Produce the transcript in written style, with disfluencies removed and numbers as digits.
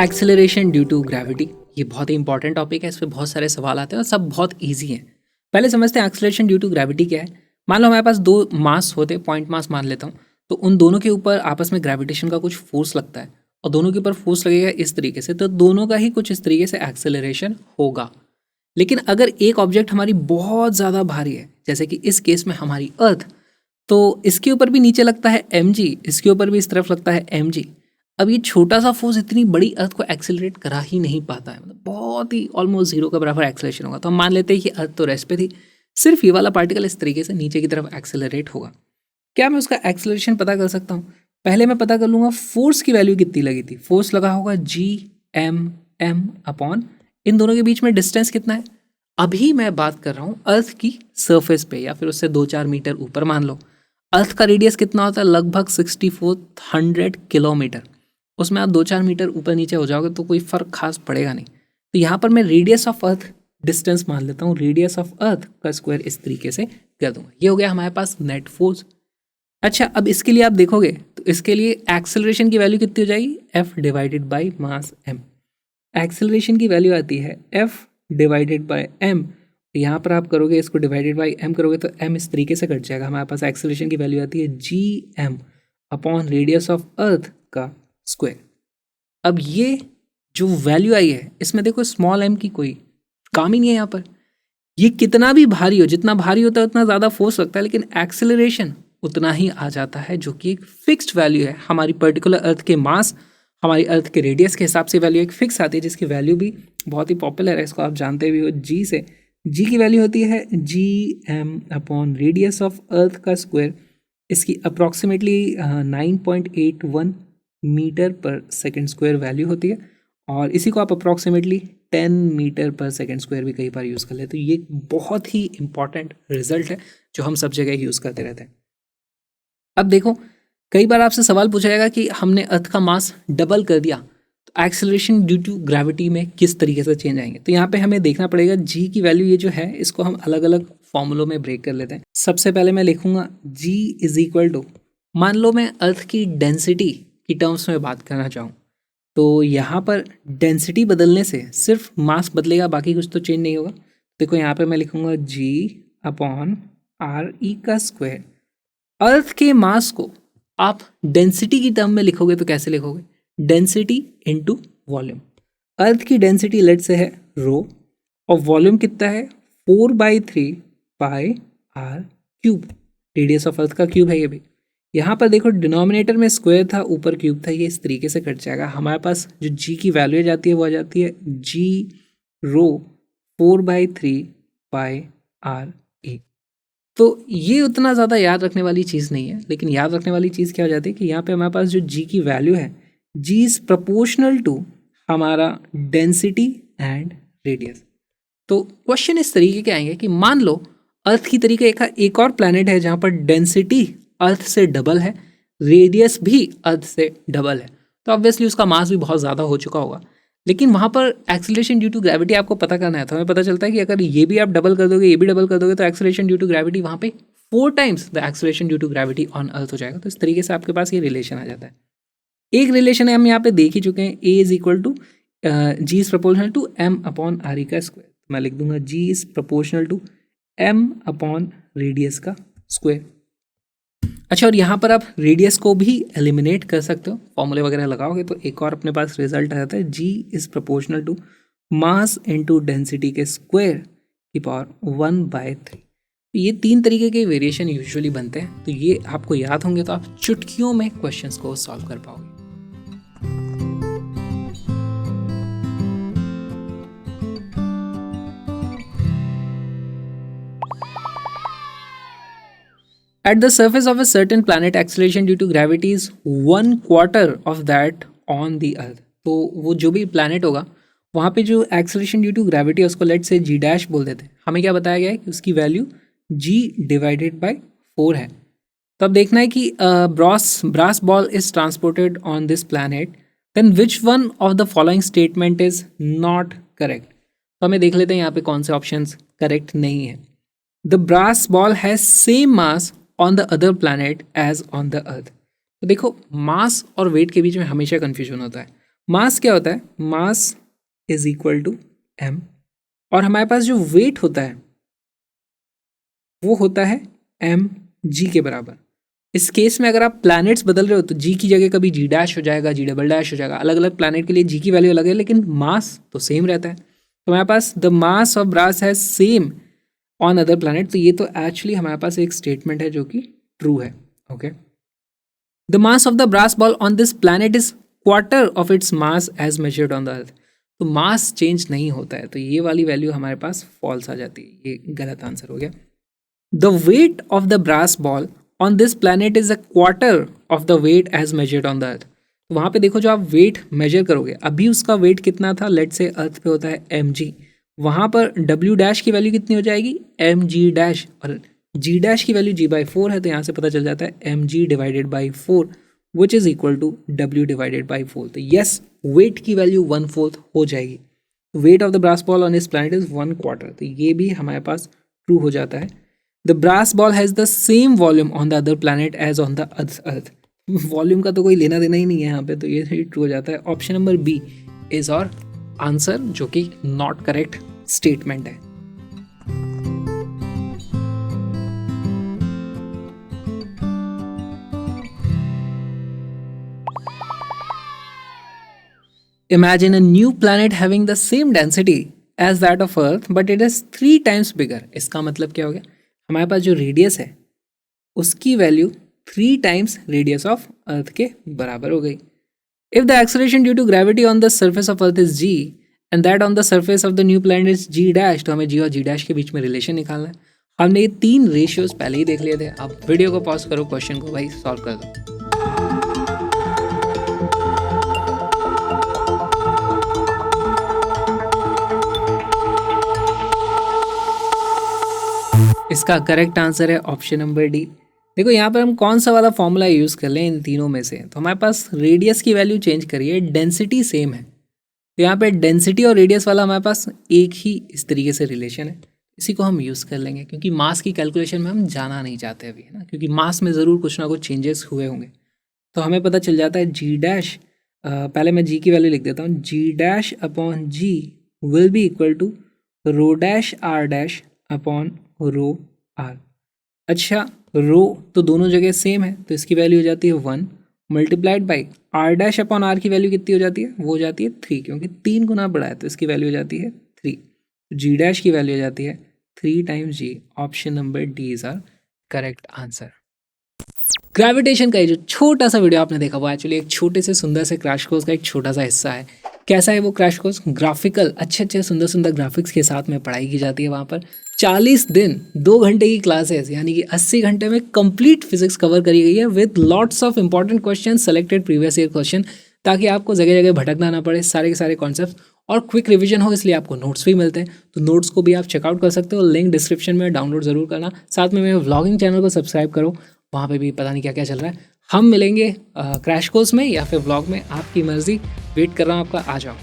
Acceleration due to gravity, ये बहुत ही important topic है। इस पर बहुत सारे सवाल आते हैं और सब बहुत ईजी हैं। पहले समझते हैं एक्सेलरेशन ड्यू टू ग्रेविटी क्या है। मान लो हमारे पास दो मास होते, पॉइंट मास मान लेता हूँ, तो उन दोनों के ऊपर आपस में ग्रेविटेशन का कुछ फोर्स लगता है और दोनों के ऊपर फोर्स लगेगा इस तरीके से, तो दोनों का ही कुछ इस तरीके से एक्सेलरेशन होगा। लेकिन अगर एक ऑब्जेक्ट हमारी बहुत ज़्यादा भारी है, जैसे कि इस केस में हमारी अर्थ, तो इसके ऊपर भी नीचे लगता है mg, इसके ऊपर भी इस तरफ लगता है mg। अब ये छोटा सा फोर्स इतनी बड़ी अर्थ को एक्सेलरेट करा ही नहीं पाता है, मतलब बहुत ही ऑलमोस्ट जीरो के बराबर एक्सेलरेशन होगा। तो हम मान लेते हैं कि अर्थ तो रेस्ट पे थी, सिर्फ ये वाला पार्टिकल इस तरीके से नीचे की तरफ एक्सेलरेट होगा। क्या मैं उसका एक्सेलरेशन पता कर सकता हूँ? पहले मैं पता कर लूँगा फोर्स की वैल्यू कितनी लगी थी। फोर्स लगा होगा जी एम एम अपॉन इन दोनों के बीच में डिस्टेंस कितना है। अभी मैं बात कर रहा हूँ अर्थ की सरफेस पे या फिर उससे 2-4 मीटर ऊपर मान लो। अर्थ का रेडियस कितना होता है? लगभग 6400 किलोमीटर। उसमें आप 2-4 मीटर ऊपर नीचे हो जाओगे तो कोई फ़र्क खास पड़ेगा नहीं। तो यहाँ पर मैं रेडियस ऑफ अर्थ डिस्टेंस मान लेता हूँ, रेडियस ऑफ अर्थ का स्क्वायर इस तरीके से कर दूंगा। ये हो गया हमारे पास नेट फोर्स। अच्छा, अब इसके लिए आप देखोगे तो इसके लिए एक्सेलरेशन की वैल्यू कितनी हो जाएगी? F divided by mass M. Acceleration की वैल्यू आती है एफ डिवाइडेड बाई एम। यहाँ पर आप करोगे इसको डिवाइडेड बाई एम करोगे तो एम इस तरीके से कट जाएगा। हमारे पास एक्सेलरेशन की वैल्यू आती है G M upon radius of earth का स्क्वायर। अब ये जो वैल्यू आई है इसमें देखो स्मॉल एम की कोई काम ही नहीं है यहाँ पर। ये कितना भी भारी हो, जितना भारी होता है उतना ज़्यादा फोर्स लगता है, लेकिन एक्सेलरेशन उतना ही आ जाता है, जो कि एक फिक्स्ड वैल्यू है। हमारी पर्टिकुलर अर्थ के मास, हमारी अर्थ के रेडियस के हिसाब से वैल्यू एक फिक्स आती है, जिसकी वैल्यू भी बहुत ही पॉपुलर है, इसको आप जानते भी हो जी से। जी की वैल्यू होती है G M upon radius of earth का स्क्वायर। इसकी approximately 9.81 metre per second square value होती है, और इसी को आप approximately 10 metre per second square भी कई बार यूज़ कर लेते। तो ये बहुत ही इंपॉर्टेंट रिजल्ट है जो हम सब जगह यूज़ करते रहते हैं। अब देखो, कई बार आपसे सवाल पूछा जाएगा कि हमने अर्थ का मास डबल कर दिया तो एक्सेलरेशन ड्यू टू ग्रेविटी में किस तरीके से चेंज आएंगे। तो यहाँ पे हमें देखना पड़ेगा जी की वैल्यू ये जो है इसको हम अलग अलग फॉर्मूलों में ब्रेक कर लेते हैं। सबसे पहले मैं लिखूंगा जी इज इक्वल टू, मान लो मैं अर्थ की डेंसिटी की टर्म्स में बात करना चाहूँ, तो यहाँ पर डेंसिटी बदलने से सिर्फ मास बदलेगा, बाकी कुछ तो चेंज नहीं होगा। देखो यहाँ पे मैं लिखूंगा जी अपॉन आर ई का स्क्वायर। अर्थ के मास को आप डेंसिटी की टर्म में लिखोगे तो कैसे लिखोगे? Density into volume. अर्थ की डेंसिटी लेट से है रो, और वॉल्यूम कितना है? 4/3 pi R cube. Radius of earth का क्यूब है ये भी। यहाँ पर देखो डिनोमिनेटर में स्क्वायर था, ऊपर क्यूब था, ये इस तरीके से कट जाएगा। हमारे पास जो जी की वैल्यू जाती है वो आ जाती है जी रो 4/3 पाई आर ए। तो ये उतना ज़्यादा याद रखने वाली चीज़ नहीं है, लेकिन याद रखने वाली चीज़ क्या हो जाती है कि यहाँ पे हमारे पास जो जी की वैल्यू है, जी इज़ प्रपोर्शनल टू हमारा डेंसिटी एंड रेडियस। तो क्वेश्चन इस तरीके के आएंगे कि मान लो अर्थ की तरीके एक और प्लैनेट है जहाँ पर डेंसिटी अर्थ से डबल है, रेडियस भी अर्थ से डबल है, तो ऑब्वियसली उसका मास भी बहुत ज़्यादा हो चुका होगा। लेकिन वहाँ पर एक्सेलरेशन ड्यू टू ग्रेविटी आपको पता करना है, तो हमें पता चलता है कि अगर ये भी आप डबल कर दोगे, ये भी डबल कर दोगे, तो एक्सेलरेशन ड्यू टू ग्रेविटी वहाँ पे 4 times the acceleration due to gravity on earth हो जाएगा। तो इस तरीके से आपके पास ये रिलेशन आ जाता है। एक रिलेशन है हम यहाँ पे देख ही चुके हैं, A is equal to G is proportional to M upon R E का स्क्वायर। मैं लिख दूंगा G is proportional to M upon radius का स्क्वायर। अच्छा, और यहाँ पर आप रेडियस को भी एलिमिनेट कर सकते हो, फॉर्मूले वगैरह लगाओगे तो एक और अपने पास रिजल्ट आ जाता है G is proportional to mass into density के स्क्वायर की पावर 1/3। ये 3 तरीके के वेरिएशन यूजुअली बनते हैं, तो ये आपको याद होंगे तो आप चुटकियों में क्वेश्चंस को सॉल्व कर पाओगे। At the surface of a certain planet, acceleration due to gravity is 1/4 of that on the Earth. तो वो जो भी planet होगा वहाँ पे जो acceleration due to gravity है उसको लेट से g डैश बोल देते हैं। हमें क्या बताया गया है कि उसकी वैल्यू g डिवाइडेड बाई 4 है। तो अब देखना है कि brass ball is transported on this planet, then which one of the following statement is not correct? तो हमें देख लेते हैं यहाँ पे कौन से ऑप्शंस करेक्ट नहीं है। The brass ball has same mass on the other planet as on the earth. तो देखो मास और वेट के बीच में हमेशा कन्फ्यूजन होता है। मास क्या होता है, mass is equal to M, और हमारे पास जो वेट होता है वो होता है एम जी के बराबर। इस केस में अगर आप प्लैनेट्स बदल रहे हो तो जी की जगह कभी जी डैश हो जाएगा, जी डबल डैश हो जाएगा, अलग अलग प्लैनेट के लिए जी की वैल्यू अलग है, लेकिन मास तो सेम रहता है। तो हमारे पास द मास ऑफ ब्रास है सेम ऑन अदर प्लैनेट, तो ये तो एक्चुअली हमारे पास एक स्टेटमेंट है जो कि ट्रू है। Okay, the mass of the brass ball on this planet is quarter of its mass as measured on the earth. तो मास चेंज नहीं होता है, तो ये वाली वैल्यू हमारे पास फॉल्स आ जाती है, ये गलत आंसर हो गया। The weight of the brass ball on this planet is a quarter of the weight as measured on the earth. तो वहाँ पे देखो जो आप वेट मेजर करोगे, अभी उसका वेट कितना था, लेट से अर्थ पे होता है एम जी, वहाँ पर डब्ल्यू डैश की वैल्यू कितनी हो जाएगी, एम जी डैश, और जी डैश की वैल्यू जी बाई 4 है, तो यहाँ से पता चल जाता है m g divided by 4 which is equal to डब्ल्यू डिवाइडेड बाई 4। तो यस, वेट की वैल्यू 1/4 हो जाएगी। Weight of the brass ball on this planet is 1/4, तो ये भी हमारे पास ट्रू हो जाता है। The brass ball has the same volume on the other planet as on the earth. Volume का तो कोई लेना देना ही नहीं है यहाँ पे, तो ये ट्रू हो जाता है। ऑप्शन नंबर बी इज और आंसर, जो कि नॉट करेक्ट स्टेटमेंट है। Imagine a new planet having the same density as that of Earth, but it is 3 times bigger. इसका मतलब क्या हो गया, हमारे पास जो रेडियस है उसकी value 3 times radius of earth के बराबर हो गई। If the acceleration due to gravity on the surface of earth is g and that on the surface of the new planet is g dash, तो हमें जी और g dash के बीच में relation निकालना है। हमने ये 3 रेशियोज पहले ही देख लिए थे। आप वीडियो को पॉज करो, क्वेश्चन को भाई सॉल्व कर दो। इसका करेक्ट आंसर है ऑप्शन नंबर डी। देखो यहाँ पर हम कौन सा वाला फॉर्मूला यूज़ कर लें इन तीनों में से, तो हमारे पास रेडियस की वैल्यू चेंज करिए, डेंसिटी सेम है, तो यहाँ पे डेंसिटी और रेडियस वाला हमारे पास एक ही इस तरीके से रिलेशन है, इसी को हम यूज़ कर लेंगे, क्योंकि मास की कैलकुलेशन में हम जाना नहीं चाहते अभी, है ना, क्योंकि मास में ज़रूर कुछ ना कुछ चेंजेस हुए होंगे। तो हमें पता चल जाता है जी डैश, पहले मैं जी की वैल्यू लिख देता हूँ, G dash upon G will be equal to rho dash R dash upon rho R. अच्छा, रो तो दोनों जगह सेम है, तो इसकी वैल्यू हो जाती है 1 multiplied by r dash upon r की वैल्यू कितनी हो जाती है, वो हो जाती है 3, क्योंकि 3 गुना बड़ा है तो इसकी वैल्यू हो जाती है 3। जी डैश की वैल्यू हो जाती है 3 times g. Option number D is are correct answer. Gravitation का ये जो छोटा सा वीडियो आपने देखा वो एक्चुअली एक छोटे से सुंदर से क्रैश कोर्स का एक छोटा सा हिस्सा है। कैसा है वो क्रैश कोर्स, ग्राफिकल अच्छे अच्छे सुंदर सुंदर ग्राफिक्स के साथ में पढ़ाई की जाती है। वहाँ पर 40 दिन 2 घंटे की क्लासेस, यानी कि 80 घंटे में कंप्लीट फिजिक्स कवर करी गई है with lots of important question, selected previous year question, ताकि आपको जगह जगह भटकना ना पड़े, सारे के सारे कॉन्सेप्ट और क्विक रिवीजन हो, इसलिए आपको नोट्स भी मिलते हैं। तो नोट्स को भी आप चेकआउट कर सकते हो, लिंक डिस्क्रिप्शन में, डाउनलोड ज़रूर करना। साथ में मेरे व्लॉगिंग चैनल को सब्सक्राइब करो, वहाँ पे भी पता नहीं क्या क्या चल रहा है। हम मिलेंगे क्रैश कोर्स में या फिर व्लॉग में, आपकी मर्जी, वेट कर रहा हूँ आपका, आ जाओ।